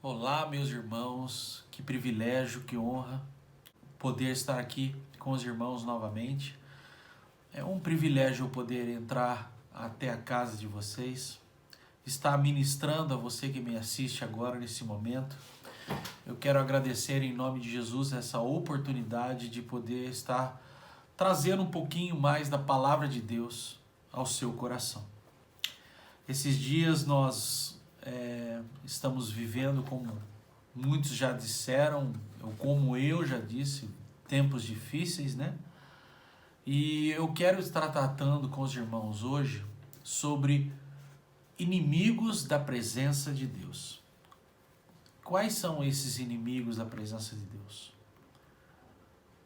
Olá, meus irmãos, que privilégio, que honra poder estar aqui com os irmãos novamente. É um privilégio eu poder entrar até a casa de vocês, estar ministrando a você que me assiste agora nesse momento. Eu quero agradecer em nome de Jesus essa oportunidade de poder estar trazendo um pouquinho mais da palavra de Deus ao seu coração. Esses dias nós estamos vivendo, como muitos já disseram, ou como eu já disse, tempos difíceis, né? E eu quero estar tratando com os irmãos hoje sobre inimigos da presença de Deus. Quais são esses inimigos da presença de Deus?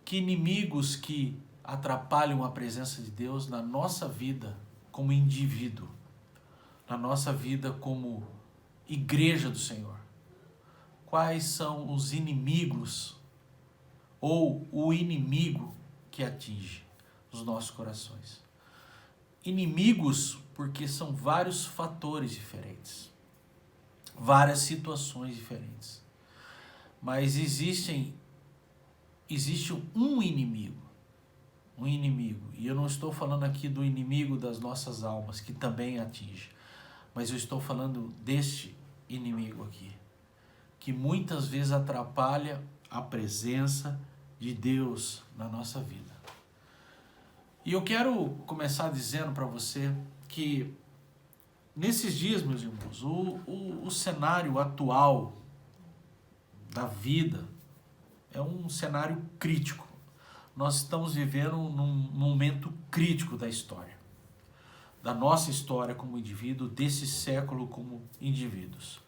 Que inimigos que atrapalham a presença de Deus na nossa vida como indivíduo, na nossa vida como igreja do Senhor? Quais são os inimigos ou o inimigo que atinge os nossos corações? Inimigos porque são vários fatores diferentes, várias situações diferentes. Mas existe um inimigo, e eu não estou falando aqui do inimigo das nossas almas, que também atinge, mas eu estou falando deste inimigo aqui, que muitas vezes atrapalha a presença de Deus na nossa vida. E eu quero começar dizendo para você que nesses dias, meus irmãos, o cenário atual da vida é um cenário crítico. Nós estamos vivendo num momento crítico da história, da nossa história como indivíduo, desse século como indivíduos.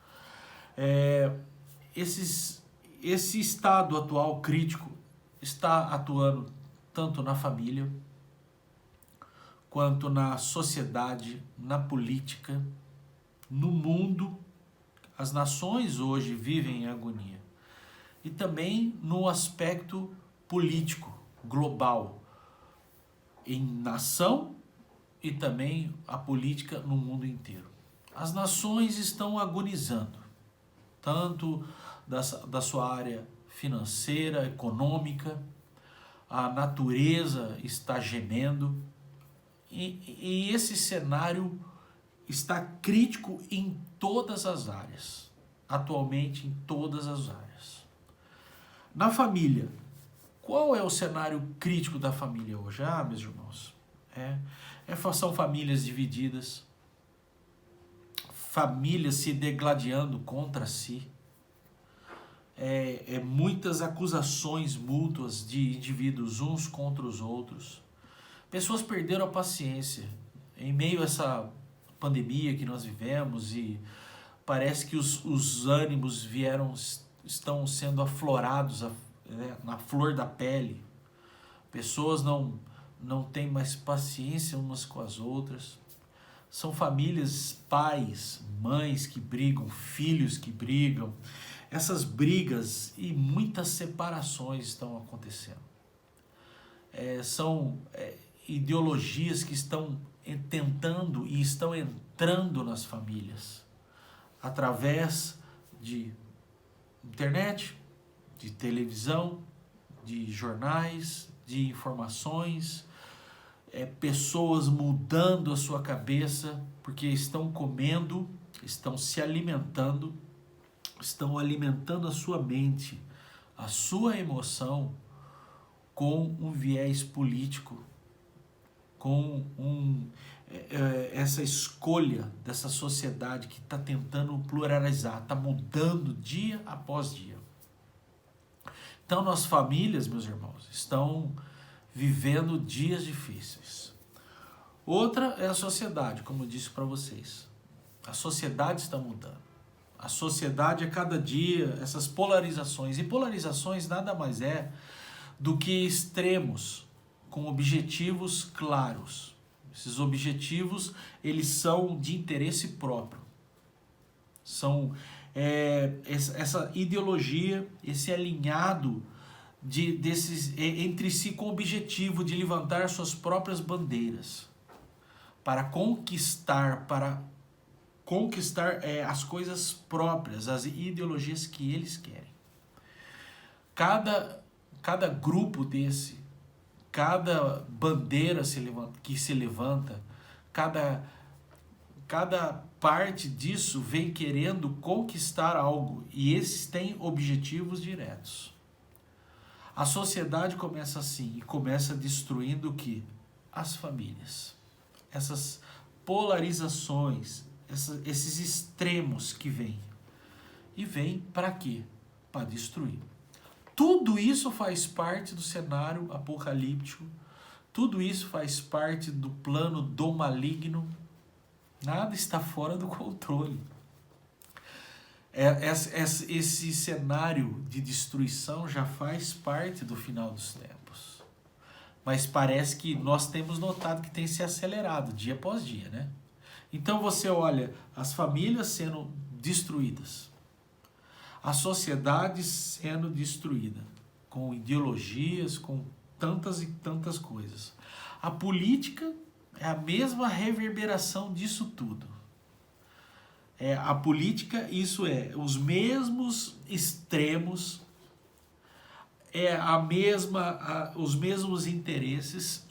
Esse estado atual crítico está atuando tanto na família, quanto na sociedade, na política, no mundo. As nações hoje vivem em agonia. E também no aspecto político, global, em nação e também a política no mundo inteiro. As nações estão agonizando, tanto da sua área financeira, econômica, a natureza está gemendo, e esse cenário está crítico em todas as áreas, atualmente em todas as áreas. Na família, qual é o cenário crítico da família hoje? Meus irmãos, são famílias divididas, famílias se degladiando contra si, muitas acusações mútuas de indivíduos uns contra os outros. Pessoas perderam a paciência em meio a essa pandemia que nós vivemos, e parece que os ânimos estão sendo aflorados na flor da pele. Pessoas não têm mais paciência umas com as outras. São famílias, pais, mães que brigam, filhos que brigam. Essas brigas e muitas separações estão acontecendo. São ideologias que estão tentando e estão entrando nas famílias através de internet, de televisão, de jornais, de informações, pessoas mudando a sua cabeça porque estão comendo, estão se alimentando, estão alimentando a sua mente, a sua emoção com um viés político, com essa escolha dessa sociedade que está tentando pluralizar, está mudando dia após dia. Então, nossas famílias, meus irmãos, estão vivendo dias difíceis. Outra é a sociedade, como eu disse para vocês. A sociedade está mudando. A sociedade, a cada dia, essas polarizações. E polarizações nada mais é do que extremos com objetivos claros. Esses objetivos, eles são de interesse próprio. São essa ideologia, esse alinhado entre si com o objetivo de levantar suas próprias bandeiras para conquistar, para conquistar as coisas próprias, as ideologias que eles querem. Cada grupo desse, cada bandeira que se levanta, cada parte disso vem querendo conquistar algo, e esses têm objetivos diretos. A sociedade começa assim, e começa destruindo o quê? As famílias. Essas polarizações, esses extremos que vêm. E vêm para quê? Para destruir. Tudo isso faz parte do cenário apocalíptico, tudo isso faz parte do plano do maligno. Nada está fora do controle. Esse cenário de destruição já faz parte do final dos tempos. Mas parece que nós temos notado que tem se acelerado dia após dia, né? Então você olha as famílias sendo destruídas, a sociedade sendo destruída, com ideologias, com tantas e tantas coisas. A política é a mesma reverberação disso tudo. A política, isso os mesmos extremos, os mesmos interesses.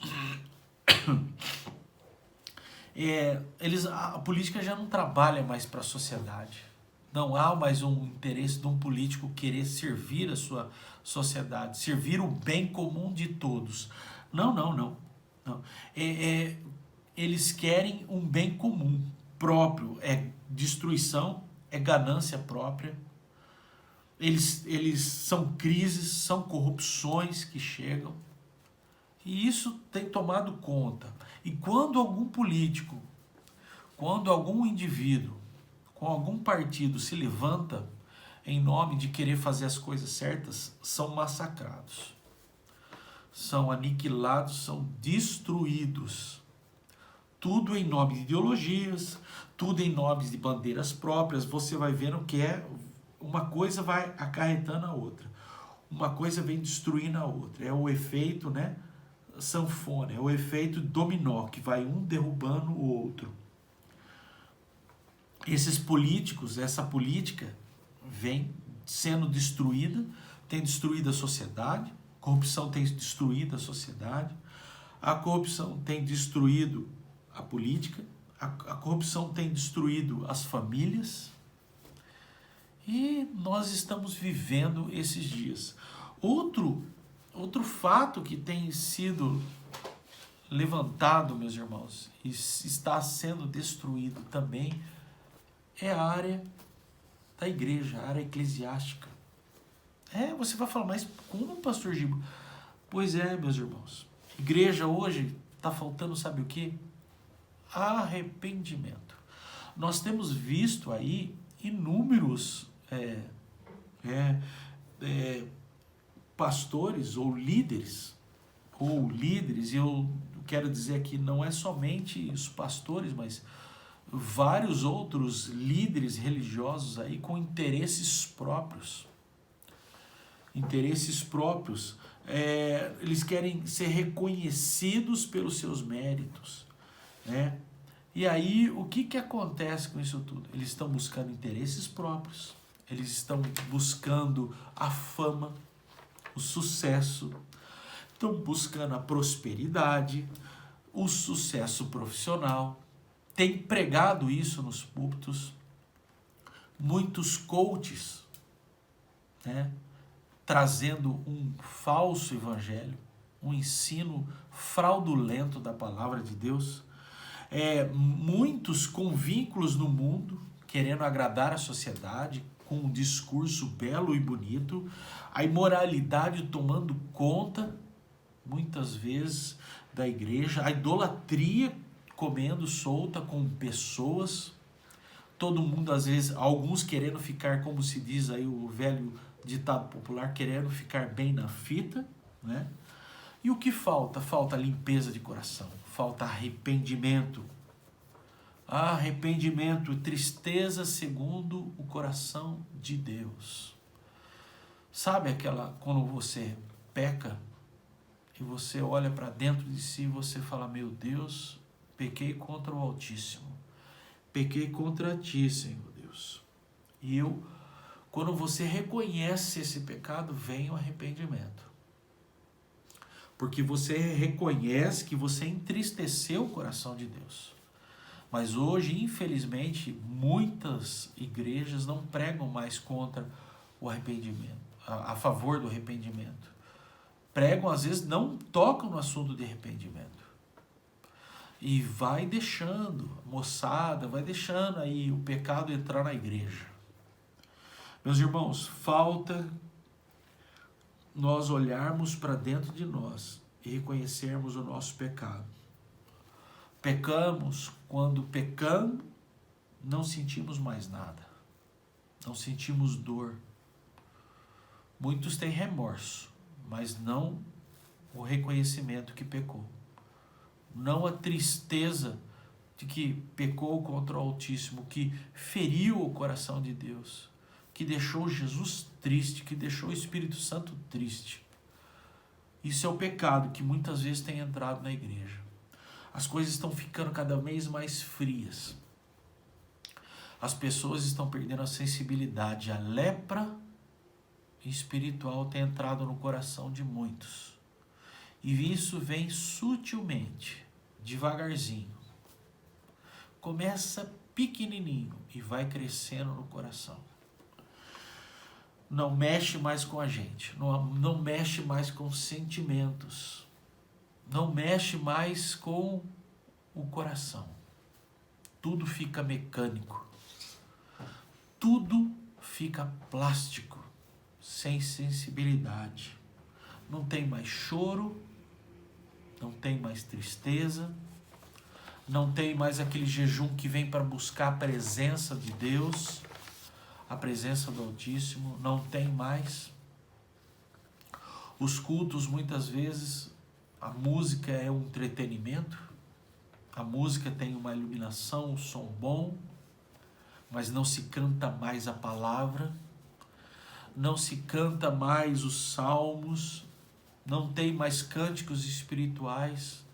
A política já não trabalha mais para a sociedade. Não há mais um interesse de um político querer servir a sua sociedade, servir o bem comum de todos. Não. Eles querem um bem comum próprio, destruição, ganância própria. Eles são crises, são corrupções que chegam. E isso tem tomado conta. E quando algum político, quando algum indivíduo, com algum partido se levanta em nome de querer fazer as coisas certas, são massacrados, são aniquilados, são destruídos. Tudo em nome de ideologias, tudo em nome de bandeiras próprias. Você vai vendo que uma coisa vai acarretando a outra, uma coisa vem destruindo a outra. É o efeito, sanfona, é o efeito dominó, que vai um derrubando o outro. Esses políticos, essa política vem sendo destruída, tem destruído a sociedade, a corrupção tem destruído a sociedade, a corrupção tem destruído a política, a corrupção tem destruído as famílias, e nós estamos vivendo esses dias. Outro fato que tem sido levantado, meus irmãos, e está sendo destruído também, é a área da igreja, a área eclesiástica. Você vai falar, mas como, pastor Gibo? Pois é, meus irmãos. Igreja hoje está faltando, sabe o quê? Arrependimento. Nós temos visto aí inúmeros pastores ou líderes, e eu quero dizer aqui, não é somente os pastores, mas vários outros líderes religiosos aí com interesses próprios. Eles querem ser reconhecidos pelos seus méritos, né? E aí, o que acontece com isso tudo? Eles estão buscando interesses próprios, eles estão buscando a fama, o sucesso, estão buscando a prosperidade, o sucesso profissional. Tem pregado isso nos púlpitos, muitos coaches, trazendo um falso evangelho, um ensino fraudulento da palavra de Deus, muitos com vínculos no mundo, querendo agradar a sociedade, com um discurso belo e bonito, a imoralidade tomando conta, muitas vezes, da igreja, a idolatria comendo solta com pessoas, todo mundo às vezes, alguns querendo ficar, como se diz aí o velho ditado popular, querendo ficar bem na fita, né? E o que falta? Falta limpeza de coração, falta arrependimento. Arrependimento, tristeza segundo o coração de Deus. Sabe quando você peca e você olha para dentro de si e você fala, meu Deus, pequei contra o Altíssimo. pequei contra ti, Senhor Deus. E quando você reconhece esse pecado, vem o arrependimento. Porque você reconhece que você entristeceu o coração de Deus. Mas hoje, infelizmente, muitas igrejas não pregam mais contra o arrependimento, a favor do arrependimento. Pregam, às vezes, não tocam no assunto de arrependimento. E vai deixando, moçada, vai deixando aí o pecado entrar na igreja. Meus irmãos, falta nós olharmos para dentro de nós e reconhecermos o nosso pecado. Pecamos, quando pecamos, não sentimos mais nada. Não sentimos dor. Muitos têm remorso, mas não o reconhecimento que pecou. Não a tristeza de que pecou contra o Altíssimo, que feriu o coração de Deus, que deixou Jesus triste, que deixou o Espírito Santo triste. Isso é o pecado que muitas vezes tem entrado na igreja. As coisas estão ficando cada vez mais frias. As pessoas estão perdendo a sensibilidade. A lepra espiritual tem entrado no coração de muitos. E isso vem sutilmente, devagarzinho. Começa pequenininho e vai crescendo no coração. Não mexe mais com a gente, não mexe mais com sentimentos, não mexe mais com o coração. Tudo fica mecânico, tudo fica plástico, sem sensibilidade. Não tem mais choro, não tem mais tristeza, não tem mais aquele jejum que vem para buscar a presença de Deus, a presença do Altíssimo, não tem mais. Os cultos, muitas vezes, a música é um entretenimento, a música tem uma iluminação, um som bom, mas não se canta mais a palavra, não se canta mais os salmos, não tem mais cânticos espirituais,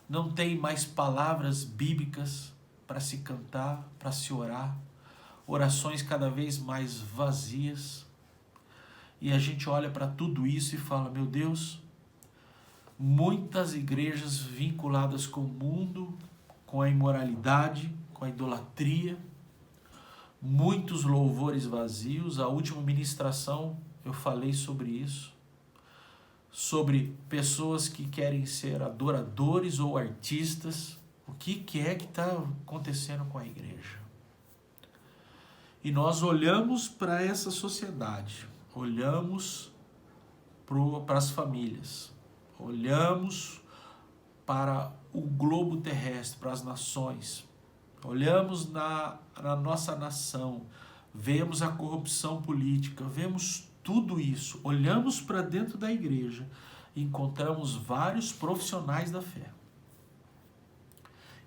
não tem mais palavras bíblicas para se cantar, para se orar, orações cada vez mais vazias. E a gente olha para tudo isso e fala, meu Deus, muitas igrejas vinculadas com o mundo, com a imoralidade, com a idolatria, muitos louvores vazios. A última ministração eu falei sobre isso, sobre pessoas que querem ser adoradores ou artistas. O que é que está acontecendo com a igreja? E nós olhamos para essa sociedade, olhamos para as famílias, olhamos para o globo terrestre, para as nações, olhamos na nossa nação, vemos a corrupção política, vemos tudo isso, olhamos para dentro da igreja e encontramos vários profissionais da fé.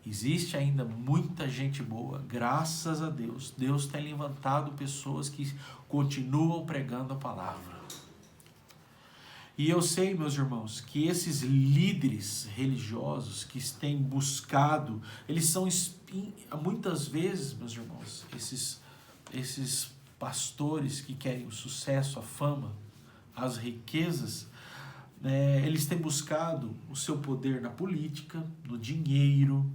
Existe ainda muita gente boa, graças a Deus. Deus tem levantado pessoas que continuam pregando a palavra. E eu sei, meus irmãos, que esses líderes religiosos que têm buscado, eles são, muitas vezes, meus irmãos, esses pastores que querem o sucesso, a fama, as riquezas, eles têm buscado o seu poder na política, no dinheiro,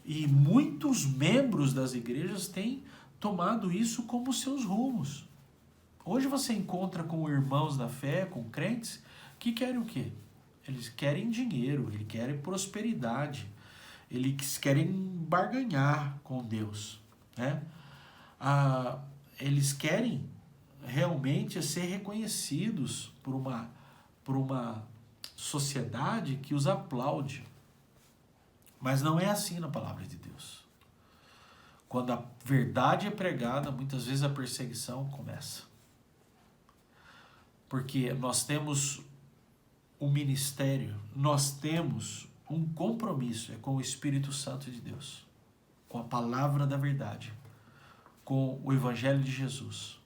e muitos membros das igrejas têm tomado isso como seus rumos. Hoje você encontra com irmãos da fé, com crentes, que querem o quê? Eles querem dinheiro, eles querem prosperidade, eles querem barganhar com Deus, né? Eles querem realmente ser reconhecidos por uma sociedade que os aplaude. Mas não é assim na palavra de Deus. Quando a verdade é pregada, muitas vezes a perseguição começa. Porque nós temos um ministério, nós temos um compromisso com o Espírito Santo de Deus, com a palavra da verdade, com o Evangelho de Jesus.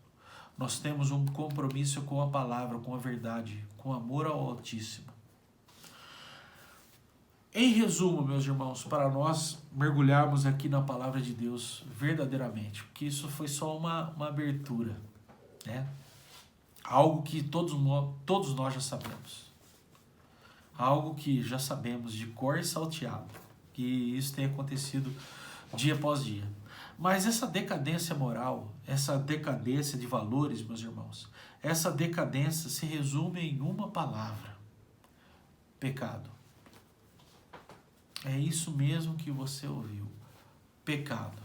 Nós temos um compromisso com a palavra, com a verdade, com amor ao Altíssimo. Em resumo, meus irmãos, para nós mergulharmos aqui na palavra de Deus verdadeiramente, porque isso foi só uma abertura, né? Algo que todos nós já sabemos. Algo que já sabemos de cor e salteado, que isso tem acontecido dia após dia. Mas essa decadência moral, essa decadência de valores, meus irmãos, essa decadência se resume em uma palavra: pecado. É isso mesmo que você ouviu. Pecado.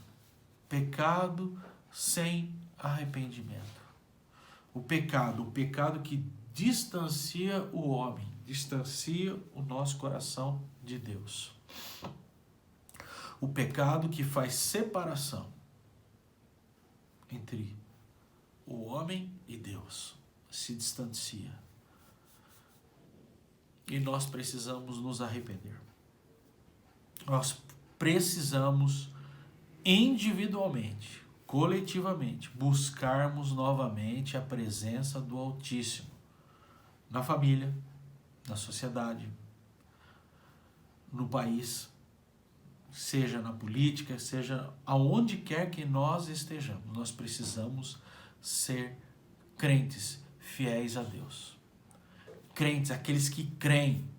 Pecado sem arrependimento. O pecado que distancia o homem, distancia o nosso coração de Deus. O pecado que faz separação entre o homem e Deus, se distancia. E nós precisamos nos arrepender. Nós precisamos individualmente, coletivamente, buscarmos novamente a presença do Altíssimo na família, na sociedade, no país, seja na política, seja aonde quer que nós estejamos. Nós precisamos ser crentes fiéis a Deus. Crentes, aqueles que creem,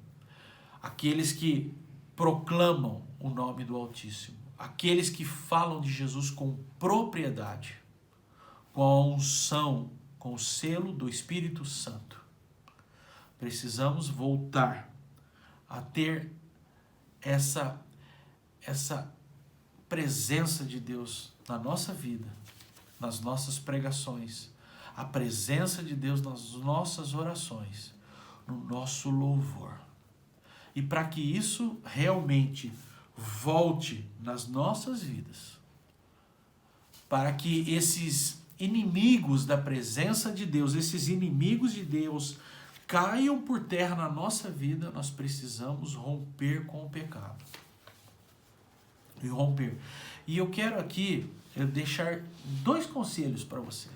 aqueles que proclamam o nome do Altíssimo, aqueles que falam de Jesus com propriedade, com a unção, com o selo do Espírito Santo. Precisamos voltar a ter essa presença de Deus na nossa vida, nas nossas pregações, a presença de Deus nas nossas orações, no nosso louvor. E para que isso realmente volte nas nossas vidas, para que esses inimigos da presença de Deus, esses inimigos de Deus caiam por terra na nossa vida, nós precisamos romper com o pecado. E romper. E eu quero aqui deixar 2 conselhos para você.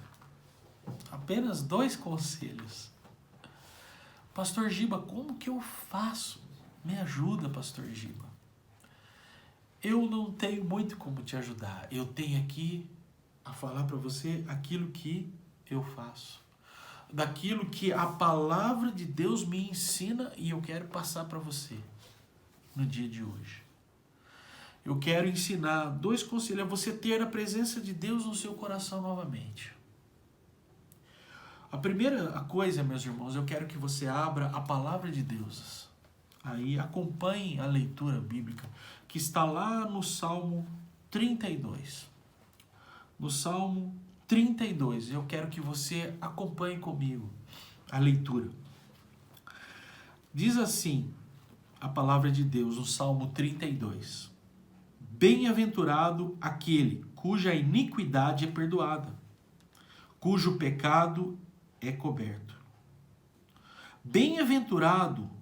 Apenas 2 conselhos. Pastor Giba, como que eu faço? Me ajuda, Pastor Giba. Eu não tenho muito como te ajudar. Eu tenho aqui a falar para você aquilo que eu faço. Daquilo que a palavra de Deus me ensina e eu quero passar para você no dia de hoje. Eu quero ensinar 2 conselhos a você ter a presença de Deus no seu coração novamente. A primeira coisa, meus irmãos, eu quero que você abra a palavra de Deus. Aí acompanhe a leitura bíblica que está lá no Salmo 32. No Salmo 32, eu quero que você acompanhe comigo a leitura. Diz assim a palavra de Deus no Salmo 32. Bem-aventurado aquele cuja iniquidade é perdoada, cujo pecado é coberto. Bem-aventurado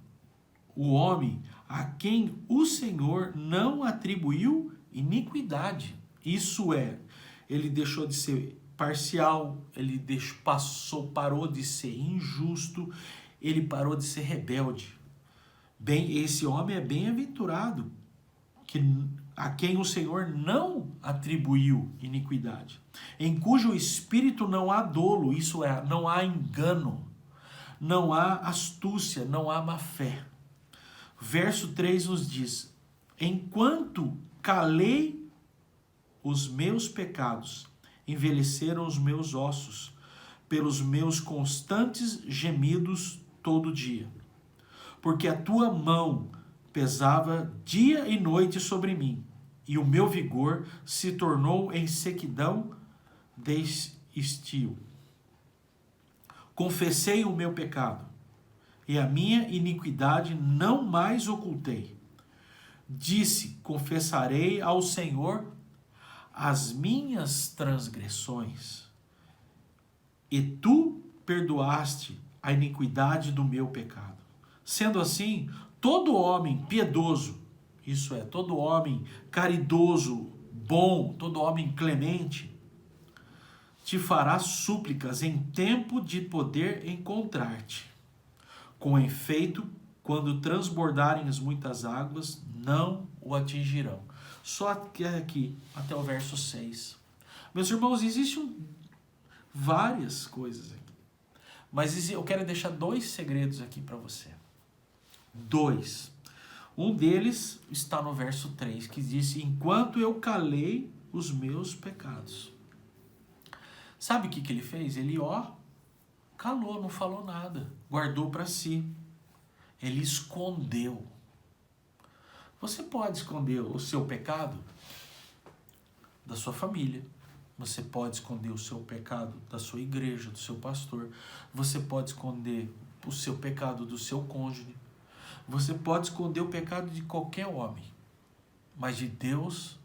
o homem a quem o Senhor não atribuiu iniquidade. Isso é, ele deixou de ser parcial, ele parou de ser injusto, ele parou de ser rebelde. Bem, esse homem é bem-aventurado, a quem o Senhor não atribuiu iniquidade, em cujo espírito não há dolo, isso é, não há engano, não há astúcia, não há má fé. Verso 3 nos diz: enquanto calei os meus pecados, envelheceram os meus ossos, pelos meus constantes gemidos todo dia. Porque a tua mão pesava dia e noite sobre mim, e o meu vigor se tornou em sequidão de estio. Confessei o meu pecado, e a minha iniquidade não mais ocultei. Disse: confessarei ao Senhor as minhas transgressões, e tu perdoaste a iniquidade do meu pecado. Sendo assim, todo homem piedoso, isso é, todo homem caridoso, bom, todo homem clemente, te fará súplicas em tempo de poder encontrar-te. Com efeito, quando transbordarem as muitas águas, não o atingirão. Só aqui, até o verso 6. Meus irmãos, existem várias coisas aqui. Mas eu quero deixar 2 segredos aqui para você. 2. Um deles está no verso 3, que diz: enquanto eu calei os meus pecados. Sabe o que ele fez? Ele, calou, não falou nada. Guardou para si. Ele escondeu. Você pode esconder o seu pecado da sua família. Você pode esconder o seu pecado da sua igreja, do seu pastor. Você pode esconder o seu pecado do seu cônjuge. Você pode esconder o pecado de qualquer homem. Mas de Deus,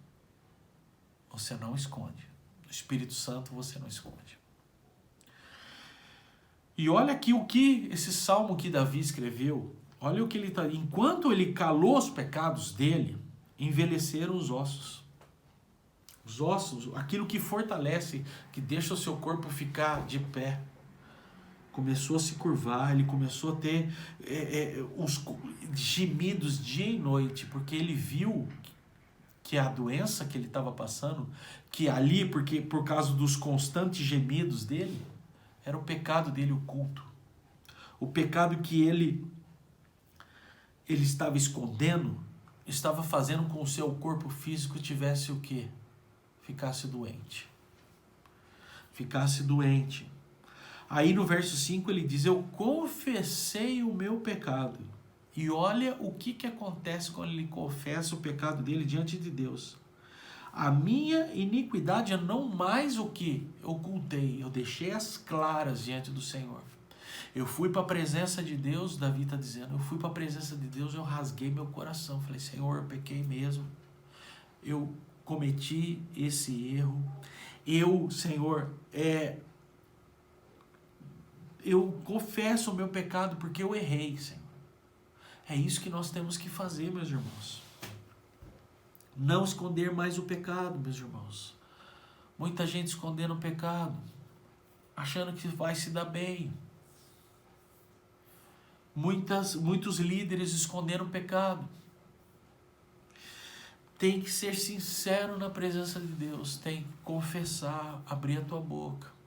você não esconde. Do Espírito Santo, você não esconde. E olha aqui o que esse salmo que Davi escreveu. Olha o que ele está... Enquanto ele calou os pecados dele, envelheceram os ossos. Os ossos, aquilo que fortalece, que deixa o seu corpo ficar de pé. Começou a se curvar, ele começou a ter os gemidos dia e noite, porque ele viu que a doença que ele estava passando, que ali, porque por causa dos constantes gemidos dele, era o pecado dele oculto. O pecado que ele estava escondendo, estava fazendo com que o seu corpo físico tivesse o quê? Ficasse doente. Ficasse doente. Aí no verso 5 ele diz: eu confessei o meu pecado. E olha o que acontece quando ele confessa o pecado dele diante de Deus. A minha iniquidade eu não mais o que ocultei, eu deixei as claras diante do Senhor. Eu fui para a presença de Deus, Davi está dizendo, eu fui para a presença de Deus, eu rasguei meu coração. Falei: Senhor, eu pequei mesmo. Eu cometi esse erro. Eu, Senhor, eu confesso o meu pecado porque eu errei, Senhor. É isso que nós temos que fazer, meus irmãos. Não esconder mais o pecado, meus irmãos. Muita gente escondendo o pecado, achando que vai se dar bem. Muitos líderes escondendo o pecado. Tem que ser sincero na presença de Deus. Tem que confessar, abrir a tua boca.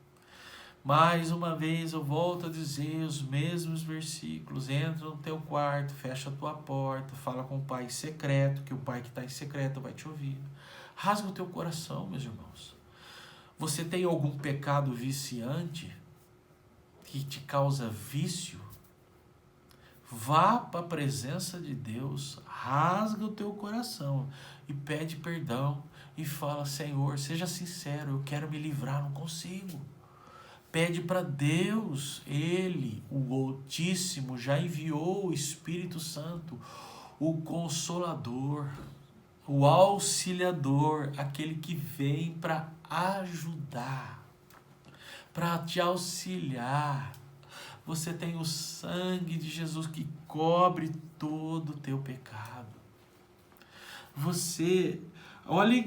Mais uma vez eu volto a dizer os mesmos versículos. Entra no teu quarto, fecha a tua porta, fala com o Pai em secreto, que o Pai que está em secreto vai te ouvir. Rasga o teu coração, meus irmãos. Você tem algum pecado viciante que te causa vício? Vá para a presença de Deus, rasga o teu coração e pede perdão e fala: Senhor, seja sincero, eu quero me livrar, não consigo. Pede para Deus. Ele, o Altíssimo, já enviou o Espírito Santo, o Consolador, o Auxiliador, aquele que vem para ajudar, para te auxiliar. Você tem o sangue de Jesus que cobre todo o teu pecado. Você... Olha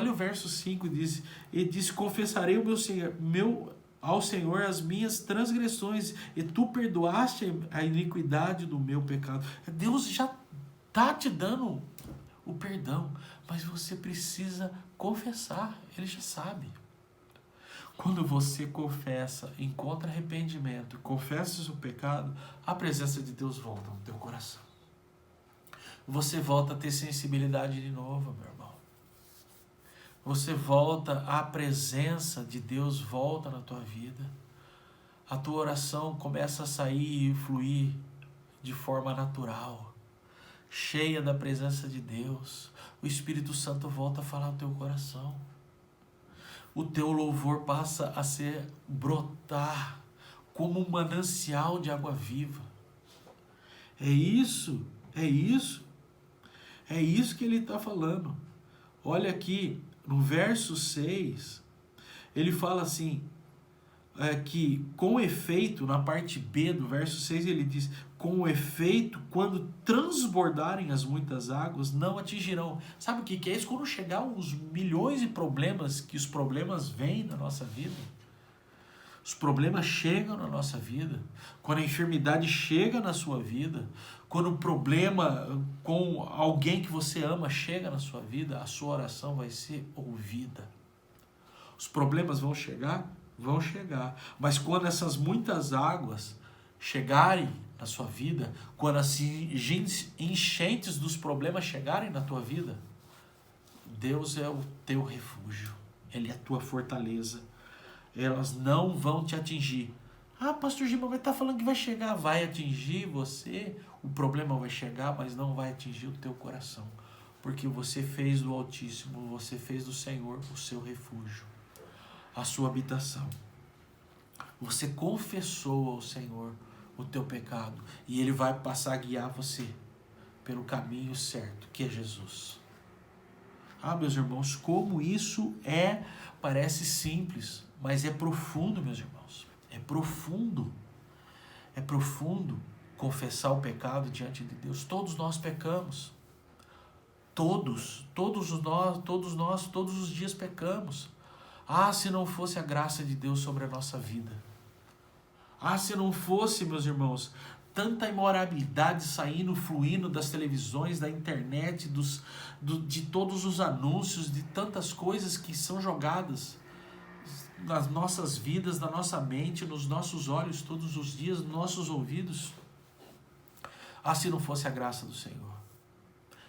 o verso 5, ele diz: confessarei ao Senhor as minhas transgressões, e tu perdoaste a iniquidade do meu pecado. Deus já está te dando o perdão, mas você precisa confessar, ele já sabe. Quando você confessa, encontra arrependimento, confessa o seu pecado, a presença de Deus volta no teu coração. Você volta a ter sensibilidade de novo, meu irmão. Você volta, a presença de Deus volta na tua vida. A tua oração começa a sair e fluir de forma natural, cheia da presença de Deus. O Espírito Santo volta a falar no teu coração. O teu louvor passa a brotar como um manancial de água viva. É isso que ele está falando. Olha aqui, no verso 6, ele fala assim, que com efeito, na parte B do verso 6, ele diz: com efeito, quando transbordarem as muitas águas, não atingirão. Sabe o que é isso? Quando chegar os milhões de problemas, que os problemas vêm na nossa vida, Os problemas chegam na nossa vida, quando a enfermidade chega na sua vida, quando o problema com alguém que você ama chega na sua vida, a sua oração vai ser ouvida. Os problemas vão chegar? Vão chegar. Mas quando essas muitas águas chegarem na sua vida, quando as enchentes dos problemas chegarem na tua vida, Deus é o teu refúgio. Ele é a tua fortaleza. Elas não vão te atingir. Ah, pastor Giba, vai estar falando que vai chegar. Vai atingir você, o problema vai chegar, mas não vai atingir o teu coração. Porque você fez do Altíssimo, você fez do Senhor o seu refúgio, a sua habitação. Você confessou ao Senhor o teu pecado e Ele vai passar a guiar você pelo caminho certo, que é Jesus. Ah, meus irmãos, como isso parece simples, mas é profundo, meus irmãos. É profundo. É profundo confessar o pecado diante de Deus. Todos nós pecamos. Todos os dias pecamos. Ah, se não fosse a graça de Deus sobre a nossa vida. Ah, se não fosse, meus irmãos, tanta imoralidade saindo, fluindo das televisões, da internet, de todos os anúncios, de tantas coisas que são jogadas nas nossas vidas, na nossa mente, nos nossos olhos todos os dias, nos nossos ouvidos. Ah, se não fosse a graça do Senhor,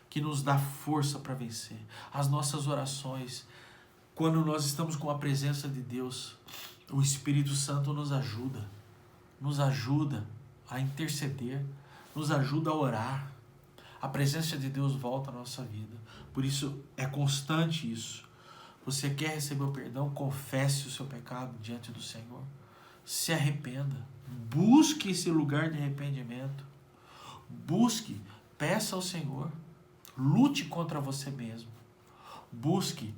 que nos dá força para vencer. As nossas orações, quando nós estamos com a presença de Deus, o Espírito Santo nos ajuda a interceder, nos ajuda a orar. A presença de Deus volta à nossa vida. Por isso é constante isso. Você quer receber o perdão? Confesse o seu pecado diante do Senhor. Se arrependa. Busque esse lugar de arrependimento. Busque, peça ao Senhor. Lute contra você mesmo. Busque.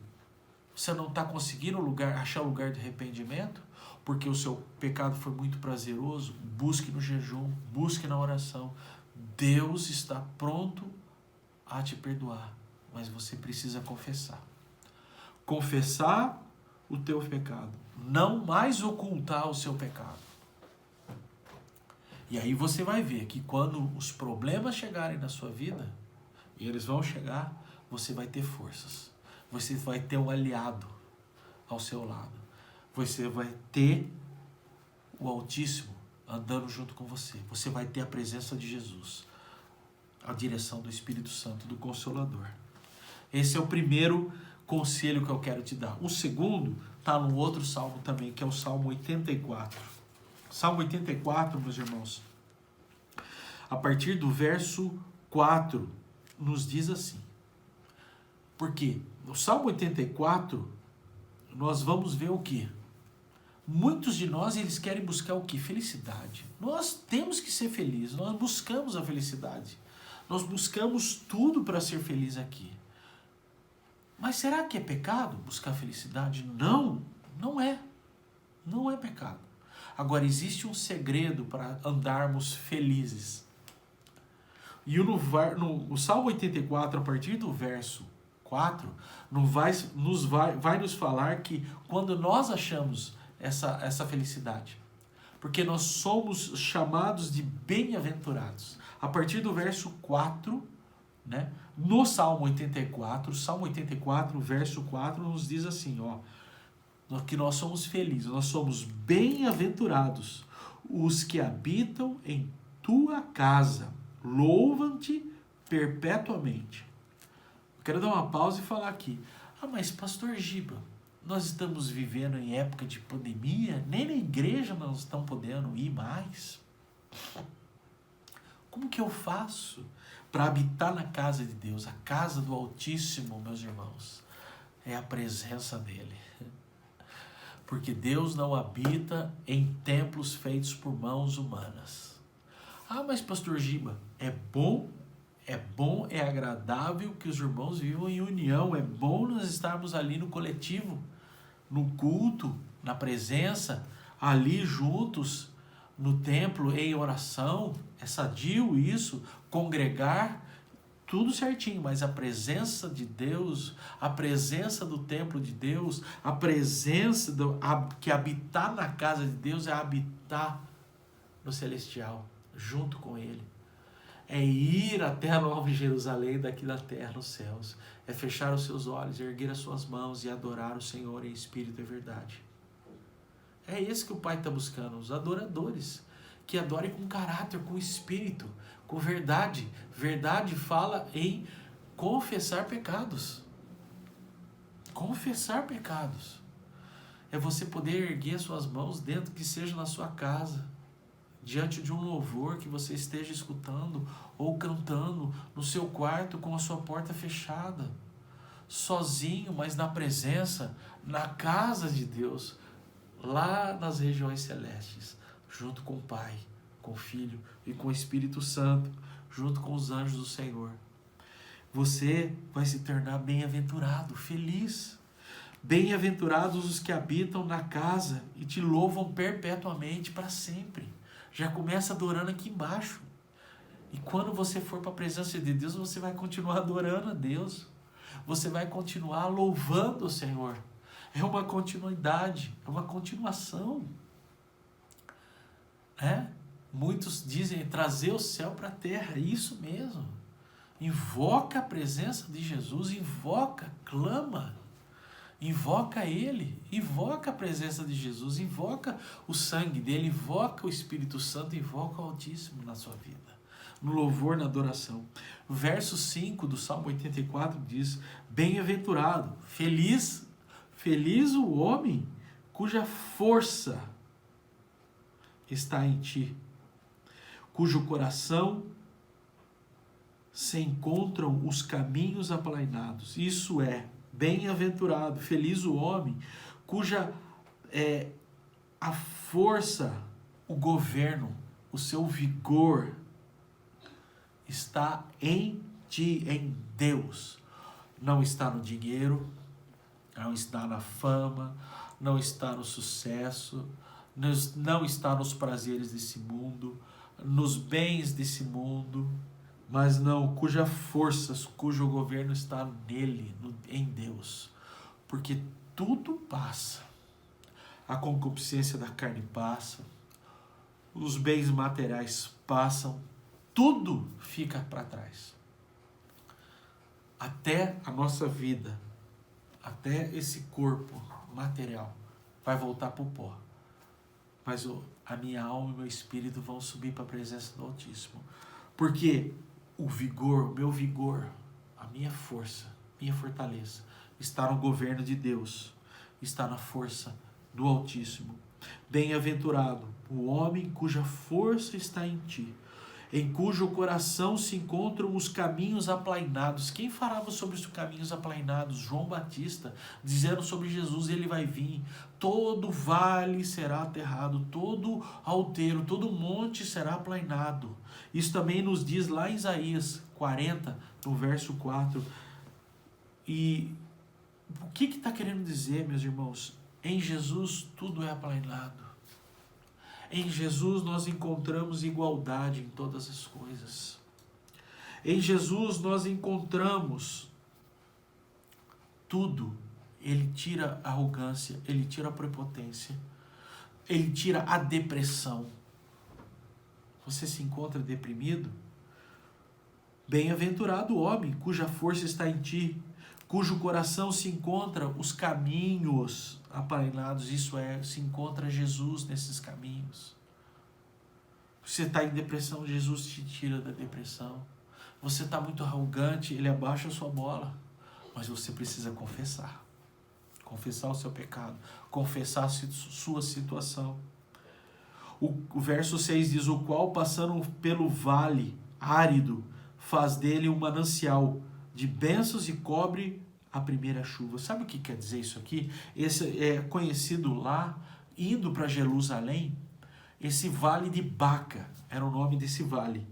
Você não está conseguindo achar lugar de arrependimento? Porque o seu pecado foi muito prazeroso? Busque no jejum, busque na oração. Deus está pronto a te perdoar, mas você precisa confessar. Confessar o teu pecado, não mais ocultar o seu pecado. E aí você vai ver que quando os problemas chegarem na sua vida, e eles vão chegar, você vai ter forças. Você vai ter um aliado ao seu lado. Você vai ter o Altíssimo andando junto com você. Você vai ter a presença de Jesus, a direção do Espírito Santo, do Consolador. Esse é o primeiro conselho que eu quero te dar. O segundo está no outro salmo também, que é o Salmo 84. Salmo 84, meus irmãos, a partir do verso 4, nos diz assim. Porque no Salmo 84, nós vamos ver o quê? Muitos de nós, eles querem buscar o quê? Felicidade. Nós temos que ser felizes, nós buscamos a felicidade. Nós buscamos tudo para ser feliz aqui. Mas será que é pecado buscar felicidade? Não, não é. Não é pecado. Agora, existe um segredo para andarmos felizes. E no Salmo 84, a partir do verso 4, vai nos falar que quando nós achamos essa felicidade, porque nós somos chamados de bem-aventurados. A partir do verso 4, né, no Salmo 84, verso 4, nos diz assim, que nós somos felizes, nós somos bem-aventurados os que habitam em tua casa, louvam-te perpetuamente. Eu quero dar uma pausa e falar aqui. Mas pastor Giba, nós estamos vivendo em época de pandemia, nem na igreja nós estamos podendo ir mais. Como que eu faço para habitar na casa de Deus? A casa do Altíssimo, meus irmãos, é a presença dele. Porque Deus não habita em templos feitos por mãos humanas. Mas pastor Giba, é bom, é agradável que os irmãos vivam em união, é bom nós estarmos ali no coletivo, no culto, na presença, ali juntos, no templo, em oração, é sadio isso, congregar, tudo certinho, mas a presença de Deus, a presença do templo de Deus, a presença que habitar na casa de Deus é habitar no celestial, junto com Ele. É ir até a Nova Jerusalém daqui da terra, nos céus. É fechar os seus olhos, erguer as suas mãos e adorar o Senhor em espírito e verdade. É isso que o Pai está buscando, os adoradores, que adorem com caráter, com espírito, com verdade. Verdade fala em confessar pecados. Confessar pecados. É você poder erguer suas mãos dentro, que seja na sua casa, diante de um louvor que você esteja escutando ou cantando no seu quarto com a sua porta fechada, sozinho, mas na presença, na casa de Deus, lá nas regiões celestes, junto com o Pai, com o Filho e com o Espírito Santo, junto com os anjos do Senhor. Você vai se tornar bem-aventurado, feliz. Bem-aventurados os que habitam na casa e te louvam perpetuamente para sempre. Já começa adorando aqui embaixo. E quando você for para a presença de Deus, você vai continuar adorando a Deus. Você vai continuar louvando o Senhor. É uma continuidade, é uma continuação. Muitos dizem trazer o céu para a terra, isso mesmo. Invoca a presença de Jesus, invoca, clama, invoca Ele, invoca a presença de Jesus, invoca o sangue dele, invoca o Espírito Santo, invoca o Altíssimo na sua vida, no louvor, na adoração. O verso 5 do Salmo 84 diz: bem-aventurado, feliz o homem cuja força está em ti, cujo coração se encontram os caminhos aplainados. Isso é, bem-aventurado, feliz o homem cuja a força, o governo, o seu vigor está em ti, em Deus. Não está no dinheiro, não está na fama, não está no sucesso, não está nos prazeres desse mundo, nos bens desse mundo, mas não, cuja força, cujo governo está nele, em Deus. Porque tudo passa. A concupiscência da carne passa, os bens materiais passam, tudo fica para trás. Até a nossa vida, até esse corpo material vai voltar para o pó. Mas a minha alma e o meu espírito vão subir para a presença do Altíssimo. Porque o vigor, o meu vigor, a minha força, minha fortaleza, está no governo de Deus, está na força do Altíssimo. Bem-aventurado o homem cuja força está em ti, em cujo coração se encontram os caminhos aplainados. Quem falava sobre os caminhos aplainados? João Batista, dizendo sobre Jesus, ele vai vir, todo vale será aterrado, todo alteiro, todo monte será aplainado. Isso também nos diz lá em Isaías 40, no verso 4. E o que está querendo dizer, meus irmãos? Em Jesus tudo é aplainado. Em Jesus nós encontramos igualdade em todas as coisas. Em Jesus nós encontramos tudo. Ele tira a arrogância, ele tira a prepotência, ele tira a depressão. Você se encontra deprimido? Bem-aventurado o homem cuja força está em ti, cujo coração se encontra os caminhos aplainados, isso é, se encontra Jesus nesses caminhos. Você está em depressão, Jesus te tira da depressão. Você está muito arrogante, ele abaixa a sua bola, mas você precisa confessar. Confessar o seu pecado, confessar a sua situação. O verso 6 diz: o qual passando pelo vale árido, faz dele um manancial de bênçãos e cobre a primeira chuva. Sabe o que quer dizer isso aqui? Esse é conhecido lá, indo para Jerusalém, esse vale de Baca, era o nome desse vale.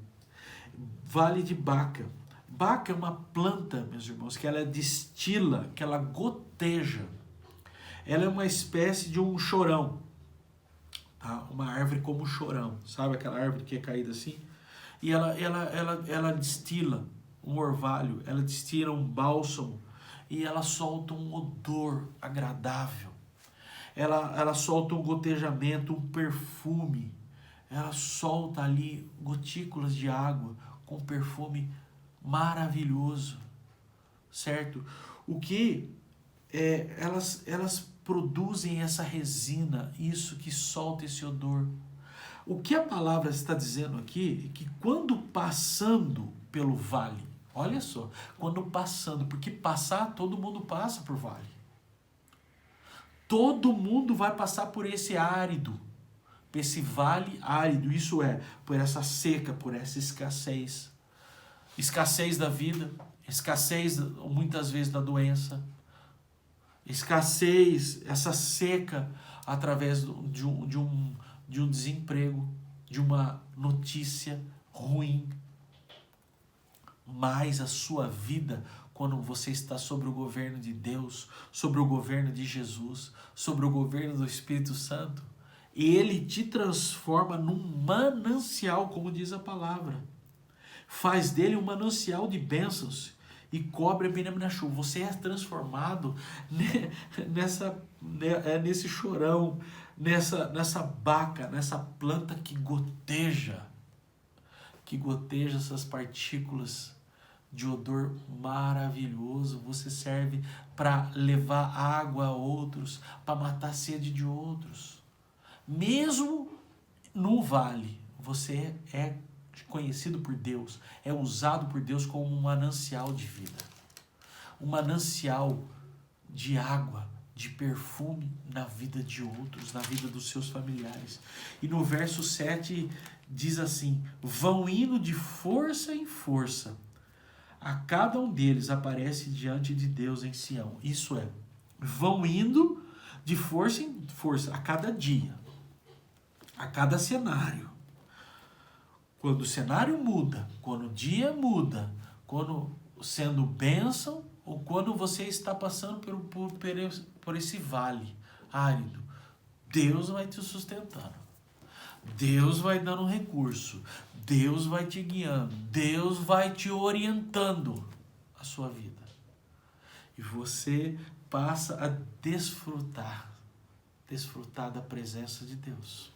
Vale de Baca. Baca é uma planta, meus irmãos, que ela destila, que ela goteja. Ela é uma espécie de um chorão. Tá? Uma árvore como um chorão. Sabe aquela árvore que é caída assim? E ela destila. um orvalho, ela destila um bálsamo e ela solta um odor agradável. Ela solta um gotejamento, um perfume. Ela solta ali gotículas de água com perfume maravilhoso, certo? O que elas produzem essa resina, isso que solta esse odor. O que a palavra está dizendo aqui é que quando passando pelo vale, olha só, quando passando, porque passar, todo mundo passa por vale. Todo mundo vai passar por esse árido, por esse vale árido, isso é, por essa seca, por essa escassez. Escassez da vida, escassez muitas vezes da doença, escassez, essa seca através de um desemprego, de uma notícia ruim. Mas a sua vida, quando você está sobre o governo de Deus, sobre o governo de Jesus, sobre o governo do Espírito Santo, ele te transforma num manancial, como diz a palavra. Faz dele um manancial de bênçãos e cobre a bem na chuva. Você é transformado nesse chorão, nessa baca, nessa planta que goteja essas partículas de odor maravilhoso. Você serve para levar água a outros, para matar a sede de outros. Mesmo no vale, você é conhecido por Deus, é usado por Deus como um manancial de vida, um manancial de água, de perfume na vida de outros, na vida dos seus familiares. E no verso 7 diz assim: vão indo de força em força, a cada um deles aparece diante de Deus em Sião. Isso é, vão indo de força em força, a cada dia, a cada cenário. Quando o cenário muda, quando o dia muda, quando sendo bênção ou quando você está passando por esse vale árido, Deus vai te sustentando. Deus vai dando recurso. Deus vai te guiando. Deus vai te orientando a sua vida. E você passa a desfrutar da presença de Deus.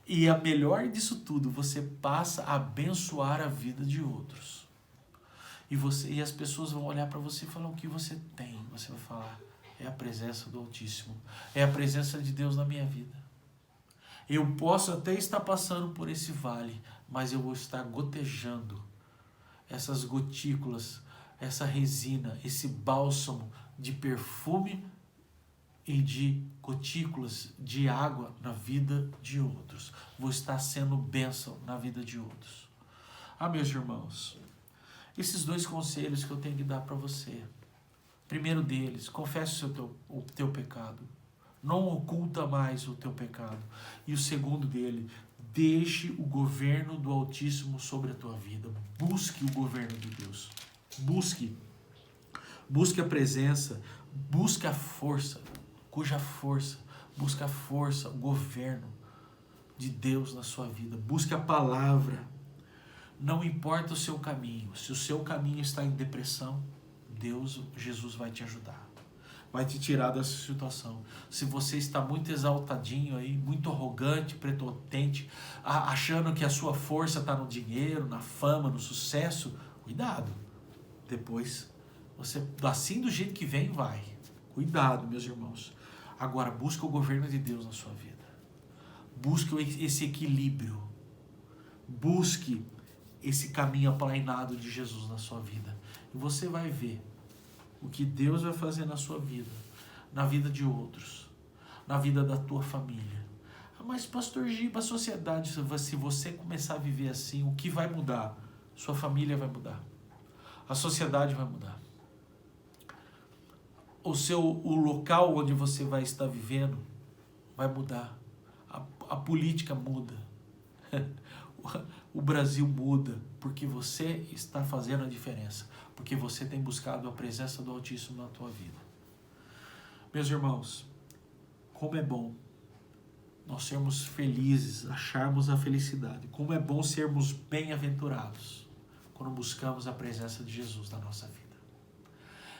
E a melhor disso tudo, você passa a abençoar a vida de outros. E as pessoas vão olhar para você e falar: o que você tem? Você vai falar: é a presença do Altíssimo. É a presença de Deus na minha vida. Eu posso até estar passando por esse vale, mas eu vou estar gotejando essas gotículas, essa resina, esse bálsamo de perfume e de gotículas de água na vida de outros. Vou estar sendo bênção na vida de outros. Meus irmãos, esses dois conselhos que eu tenho que dar para você. Primeiro deles, confesse o teu pecado. Não oculta mais o teu pecado. E o segundo dele, deixe o governo do Altíssimo sobre a tua vida. Busque o governo de Deus. Busque a presença, busque a força, busca a força, o governo de Deus na sua vida. Busque a palavra. Não importa o seu caminho. Se o seu caminho está em depressão, Jesus vai te ajudar. Vai te tirar dessa situação. Se você está muito exaltadinho aí, muito arrogante, prepotente, achando que a sua força está no dinheiro, na fama, no sucesso, cuidado. Depois, você, assim do jeito que vem, vai. Cuidado, meus irmãos. Agora, busca o governo de Deus na sua vida. Busque esse equilíbrio. Busque esse caminho aplainado de Jesus na sua vida. E você vai ver o que Deus vai fazer na sua vida, na vida de outros, na vida da tua família. Mas, pastor Giba, a sociedade, se você começar a viver assim, o que vai mudar? Sua família vai mudar. A sociedade vai mudar. O local onde você vai estar vivendo vai mudar. A política muda. O Brasil muda porque você está fazendo a diferença, porque você tem buscado a presença do Altíssimo na tua vida. Meus irmãos, como é bom nós sermos felizes, acharmos a felicidade. Como é bom sermos bem-aventurados. quando buscamos a presença de Jesus na nossa vida.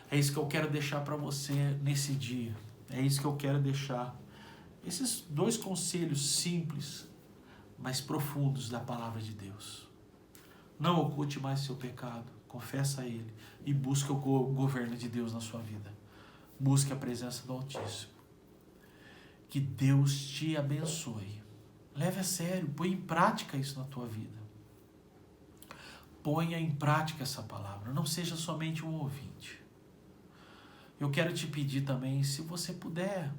É isso que eu quero deixar para você nesse dia. É isso que eu quero deixar. Esses 2 conselhos simples, mas profundos da palavra de Deus. Não oculte mais seu pecado. Confessa a Ele e busque o governo de Deus na sua vida. Busque a presença do Altíssimo. Que Deus te abençoe. Leve a sério, põe em prática isso na tua vida. Ponha em prática essa palavra. Não seja somente um ouvinte. Eu quero te pedir também, se você puder,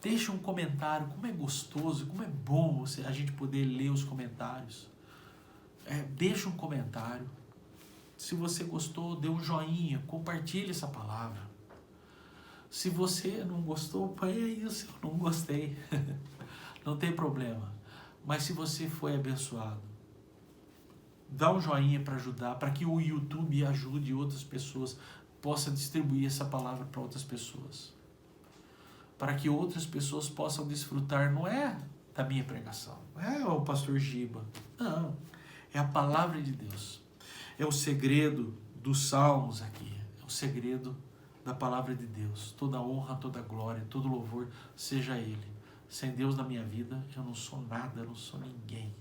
deixe um comentário. Como é gostoso, como é bom a gente poder ler os comentários. Deixa um comentário. Se você gostou, dê um joinha, compartilhe essa palavra. Se você não gostou, põe aí o seu não gostei. Não tem problema. Mas se você foi abençoado, dá um joinha para ajudar, para que o YouTube ajude outras pessoas, possa distribuir essa palavra para outras pessoas. Para que outras pessoas possam desfrutar, não é da minha pregação, não é o pastor Giba, não. É a palavra de Deus. É o segredo dos salmos aqui. É o segredo da palavra de Deus. Toda honra, toda glória, todo louvor seja a Ele. Sem Deus na minha vida, eu não sou nada, eu não sou ninguém.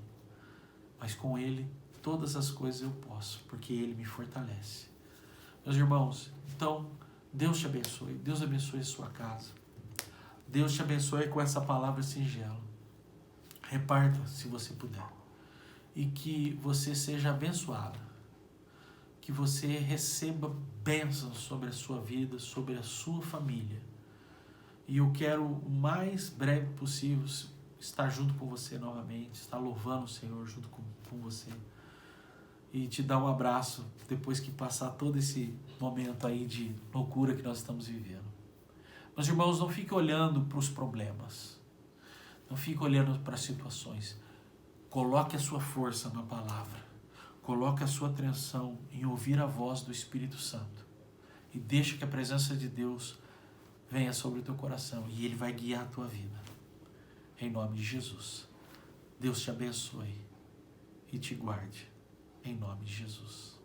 Mas com Ele, todas as coisas eu posso, porque Ele me fortalece. Meus irmãos, então, Deus te abençoe. Deus abençoe a sua casa. Deus te abençoe com essa palavra singela. Reparta, se você puder. E que você seja abençoado. Que você receba bênçãos sobre a sua vida, sobre a sua família. E eu quero, o mais breve possível, estar junto com você novamente, estar louvando o Senhor junto com você. E te dar um abraço depois que passar todo esse momento aí de loucura que nós estamos vivendo. Meus irmãos, não fique olhando para os problemas. Não fique olhando para as situações. Coloque a sua força na palavra. Coloque a sua atenção em ouvir a voz do Espírito Santo. E deixe que a presença de Deus venha sobre o teu coração. E Ele vai guiar a tua vida. Em nome de Jesus. Deus te abençoe e te guarde. Em nome de Jesus.